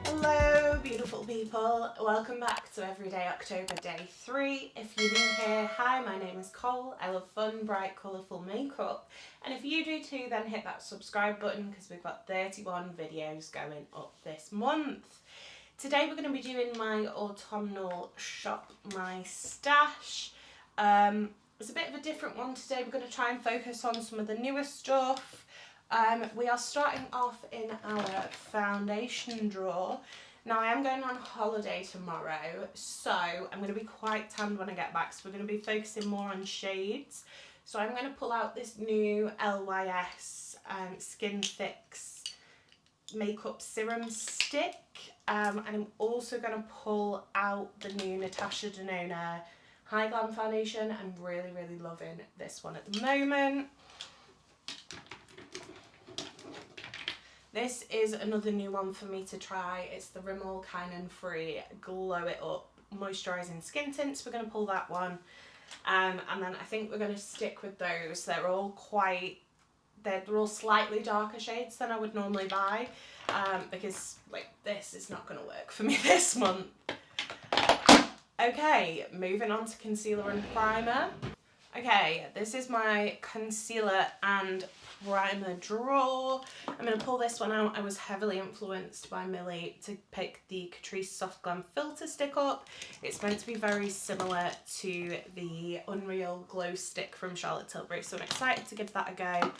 Hello beautiful people, welcome back to Everyday October Day 3. If you're new here, hi, my name is Cole. I love fun, bright, colourful makeup, and if you do too, then hit that subscribe button because we've got 31 videos going up this month. Today we're going to be doing my autumnal shop my stash. It's a bit of a different one today. We're going to try and focus on some of the newer stuff. We are starting off in our foundation drawer. Now I am going on holiday tomorrow, so I'm going to be quite tanned when I get back, so we're going to be focusing more on shades. So I'm going to pull out this new LYS Skin Fix makeup serum stick, and I'm also going to pull out the new Natasha Denona High Glam foundation. I'm really loving this one at the moment. This is another new one for me to try. It's the Rimmel Kind & Free Glow It Up Moisturising Skin Tints. We're going to pull that one. And then I think we're going to stick with those. They're all slightly darker shades than I would normally buy. Because like this is not going to work for me this month. Okay, moving on to concealer and primer. Okay, this is my concealer and primer drawer. I'm going to pull this one out. I was heavily influenced by Millie to pick the Catrice Soft Glam Filter Stick up. It's meant to be very similar to the Unreal Glow Stick from Charlotte Tilbury, so I'm excited to give that a go.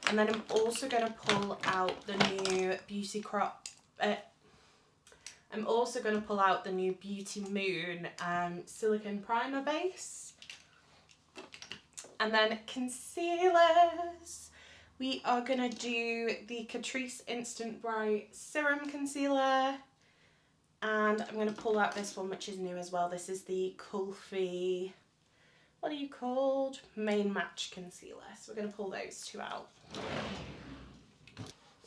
And then I'm also going to pull out the new Beauty Moon Silicone Primer Base. And then concealers. We are going to do the Catrice Instant Bright Serum Concealer. And I'm going to pull out this one, which is new as well. This is the Kulfi, what are you called? Main Match Concealer. So we're going to pull those two out.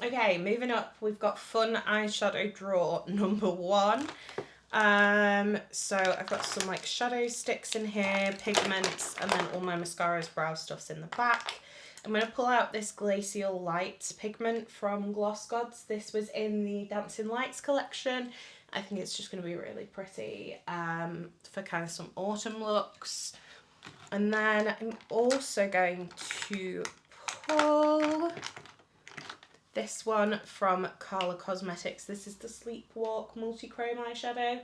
Okay, moving up, we've got Fun Eyeshadow Drawer number 1. So I've got some like shadow sticks in here, pigments, and then all my mascaras, brow stuffs in the back. I'm going to pull out this Glacial Light pigment from Gloss Gods. This was in the Dancing Lights collection. I think it's just going to be really pretty for kind of some autumn looks. And then I'm also going to pull this one from Carla Cosmetics. This is the Sleepwalk Multi-Chrome Eyeshadow.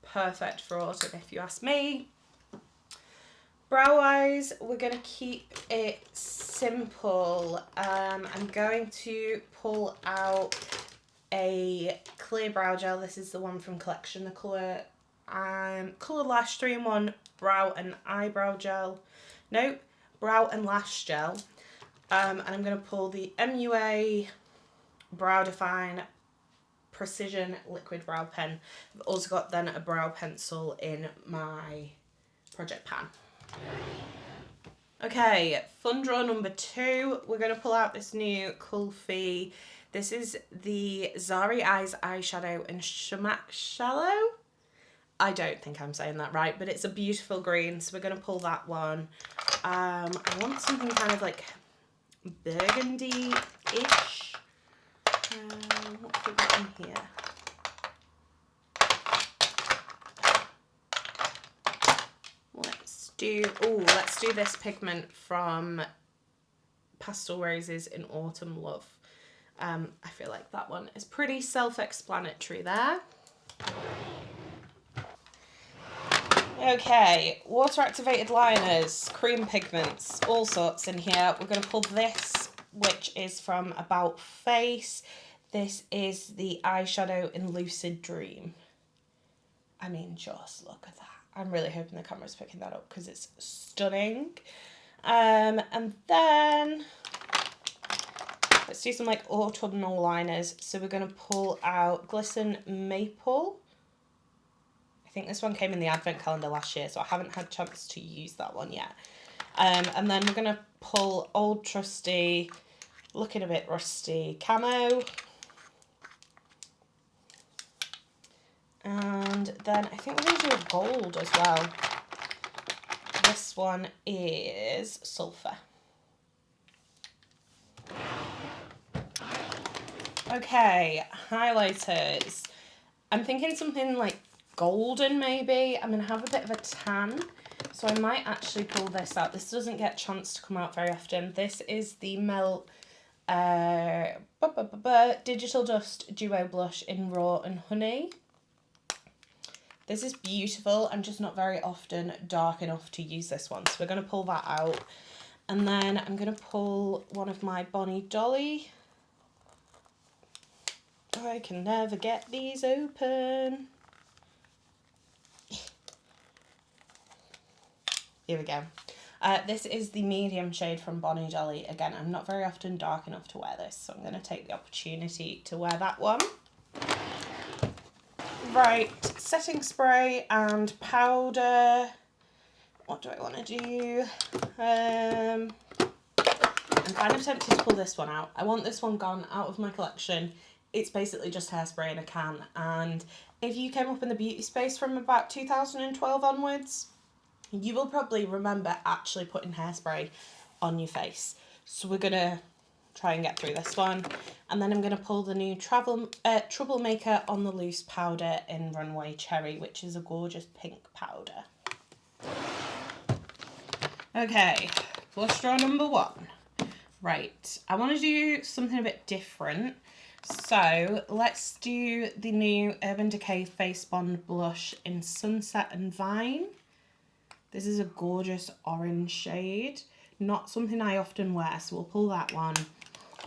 Perfect for autumn if you ask me. Brow wise, we're going to keep it simple. I'm going to pull out a clear brow gel. This is the one from Collection, the Colour Lash 3-in-1 Brow and Eyebrow Gel. No, Brow and Lash Gel. And I'm going to pull the MUA Brow Define Precision Liquid Brow Pen. I've also got then a brow pencil in my project pan. Okay, fun draw number 2. We're going to pull out this new Kulfi. This is the Zari Eyes Eyeshadow in Shumac Shallow. I don't think I'm saying that right, but it's a beautiful green, so we're going to pull that one. I want something kind of like burgundy-ish. What have we got in here? Let's do this pigment from Pastel Roses in Autumn Love. I feel like that one is pretty self-explanatory there. Okay, water activated liners, cream pigments, all sorts in here. We're going to pull this, which is from About Face. This is the eyeshadow in Lucid Dream. I mean, just look at that. I'm really hoping the camera's picking that up because it's stunning. And then let's do some like autumnal liners. So we're going to pull out Glisten Maple. I think this one came in the advent calendar last year, so I haven't had a chance to use that one yet. And then we're going to pull Old Trusty, looking a bit rusty, Camo. And then I think we're going to do a gold as well. This one is Sulphur. Okay, highlighters. I'm thinking something like golden maybe. I'm going to have a bit of a tan. So I might actually pull this out. This doesn't get a chance to come out very often. This is the Melt Digital Dust Duo Blush in Raw and Honey. This is beautiful. I'm just not very often dark enough to use this one. So we're going to pull that out. And then I'm going to pull one of my Bonnie Dolly. I can never get these open. Here we go. This is the medium shade from Bonnie Dolly. Again, I'm not very often dark enough to wear this, so I'm going to take the opportunity to wear that one. Right, setting spray and powder. What do I want to do? I'm kind of tempted to pull this one out. I want this one gone out of my collection. It's basically just hairspray in a can, and if you came up in the beauty space from about 2012 onwards, you will probably remember actually putting hairspray on your face. So we're going to try and get through this one. And then I'm going to pull the new Troublemaker on the Loose powder in Runway Cherry, which is a gorgeous pink powder. Okay, blush draw number 1. Right, I want to do something a bit different. So let's do the new Urban Decay Face Bond blush in Sunset and Vine. This is a gorgeous orange shade. Not something I often wear, so we'll pull that one.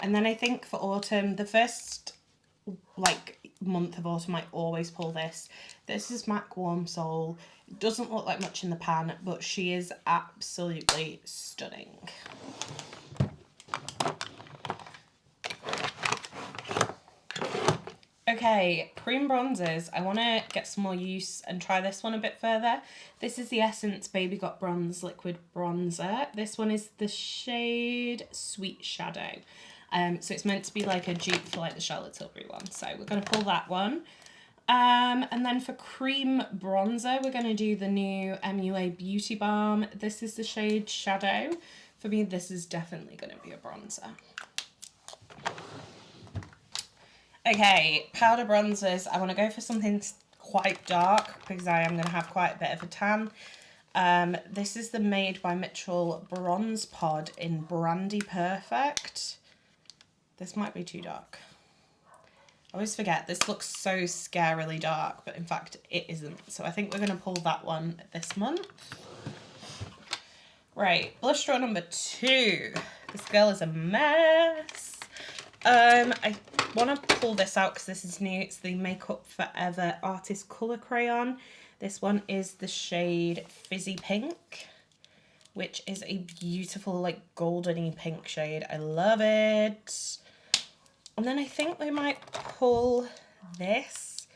And then I think for autumn, the first month of autumn, I always pull this. This is MAC Warm Soul. It doesn't look like much in the pan, but she is absolutely stunning. Okay, cream bronzers. I want to get some more use and try this one a bit further. This is the Essence Baby Got Bronze Liquid Bronzer. This one is the shade Sweet Shadow. So it's meant to be like a dupe for like the Charlotte Tilbury one. So we're going to pull that one. And then for cream bronzer, we're going to do the new MUA Beauty Balm. This is the shade Shadow. For me, this is definitely going to be a bronzer. Okay, powder bronzers. I want to go for something quite dark because I am going to have quite a bit of a tan. This is the Made by Mitchell Bronze Pod in Brandy Perfect. This might be too dark. I always forget, this looks so scarily dark, but in fact it isn't. So I think we're going to pull that one this month. Right, blush draw number 2. This girl is a mess. I want to pull this out because this is new. It's the Makeup Forever Artist Colour Crayon. This one is the shade Fizzy Pink, which is a beautiful like goldeny pink shade. I love it. And then I think we might pull this.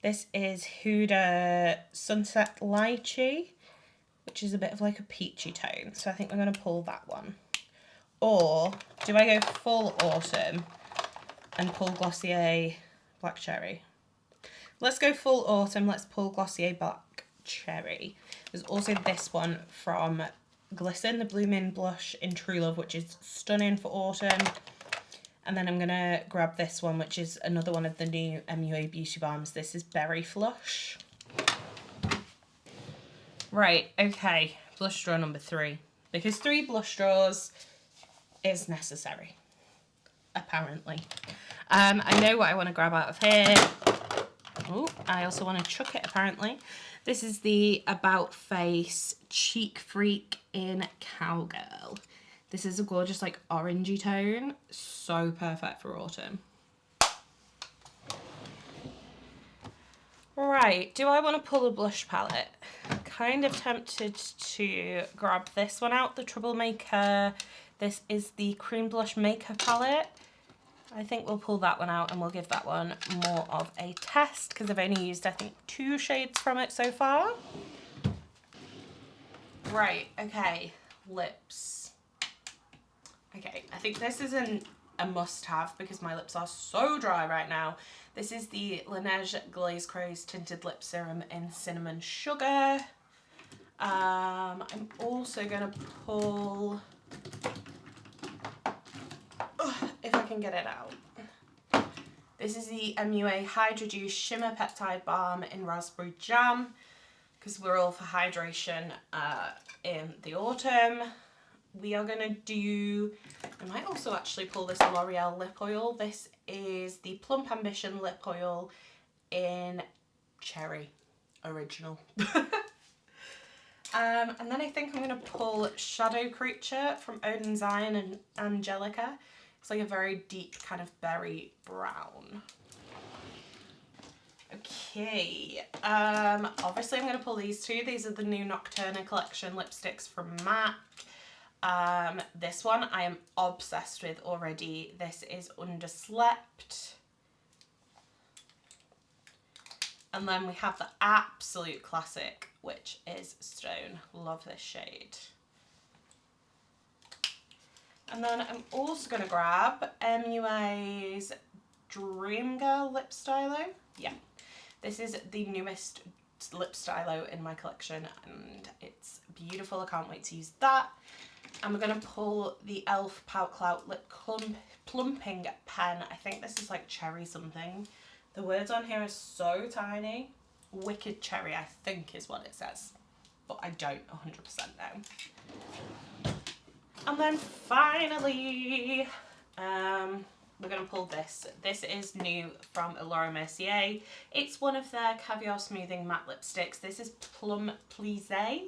This is Huda Sunset Lychee, which is a bit of like a peachy tone. So I think we're going to pull that one. Or do I go full autumn and pull Glossier Black Cherry? Let's go full autumn. Let's pull Glossier Black Cherry. There's also this one from Glisten, the Blooming Blush in True Love, which is stunning for autumn. And then I'm going to grab this one, which is another one of the new MUA Beauty Balms. This is Berry Flush. Right, okay, blush draw number 3. Because 3 blush draws is necessary, apparently. I know what I want to grab out of here. Oh, I also want to chuck it, apparently. This is the About Face Cheek Freak in Cowgirl. This is a gorgeous, like, orangey tone. So perfect for autumn. Right, do I want to pull a blush palette? Kind of tempted to grab this one out, the Troublemaker. This is the Cream Blush Maker palette. I think we'll pull that one out and we'll give that one more of a test because I've only used, I think, 2 shades from it so far. Right, okay, lips. Okay, I think this is a must-have because my lips are so dry right now. This is the Laneige Glaze Craze Tinted Lip Serum in Cinnamon Sugar. I'm also going to pull, if I can get it out, This is the MUA Hydra Juice Shimmer Peptide Balm in Raspberry Jam, because we're all for hydration in the autumn. We are going to do, I might also actually pull this L'Oreal lip oil. This is the Plump Ambition lip oil in Cherry Original. And then I think I'm going to pull Shadow Creature from Odin Zion and Angelica. It's like a very deep kind of berry brown. Okay, obviously I'm going to pull these two. These are the new Nocturna collection lipsticks from MAC. This one I am obsessed with already. This is Underslept. And then we have the absolute classic, which is Stone. Love this shade. And then I'm also going to grab MUA's Dream Girl Lip Stylo. Yeah, this is the newest lip stylo in my collection and it's beautiful. I can't wait to use that. And we're going to pull the e.l.f. Pout Clout Lip Plumping Pen. I think this is like cherry something. The words on here are so tiny. Wicked Cherry, I think is what it says. But I don't 100% know. And then finally, we're going to pull this. This is new from Laura Mercier. It's one of their Caviar Smoothing Matte Lipsticks. This is Plum Plissé.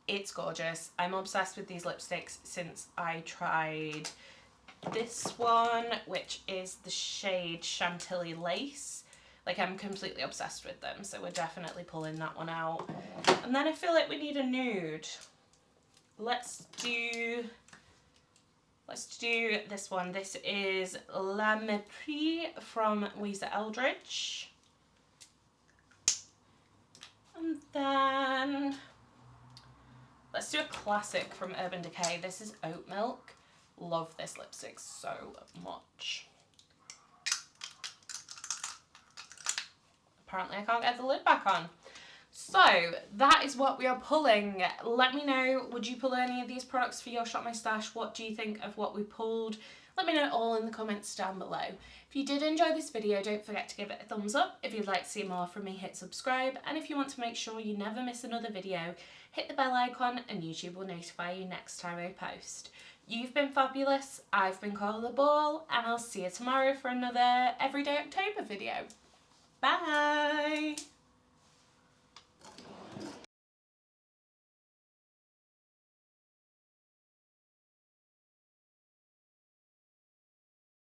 It's gorgeous. I'm obsessed with these lipsticks since I tried this one, which is the shade Chantilly Lace. Like, I'm completely obsessed with them, so we're definitely pulling that one out. And then I feel like we need a nude. Let's do this one. This is La Mépris from Weezer Eldridge. And then let's do a classic from Urban Decay. This is Oat Milk. Love this lipstick so much. Apparently I can't get the lid back on. So that is what we are pulling. Let me know, would you pull any of these products for your Shop My Stash? What do you think of what we pulled? Let me know all in the comments down below. If you did enjoy this video, don't forget to give it a thumbs up. If you'd like to see more from me, hit subscribe. And if you want to make sure you never miss another video, hit the bell icon and YouTube will notify you next time I post. You've been fabulous, I've been Carla Ball, and I'll see you tomorrow for another Everyday October video. Bye!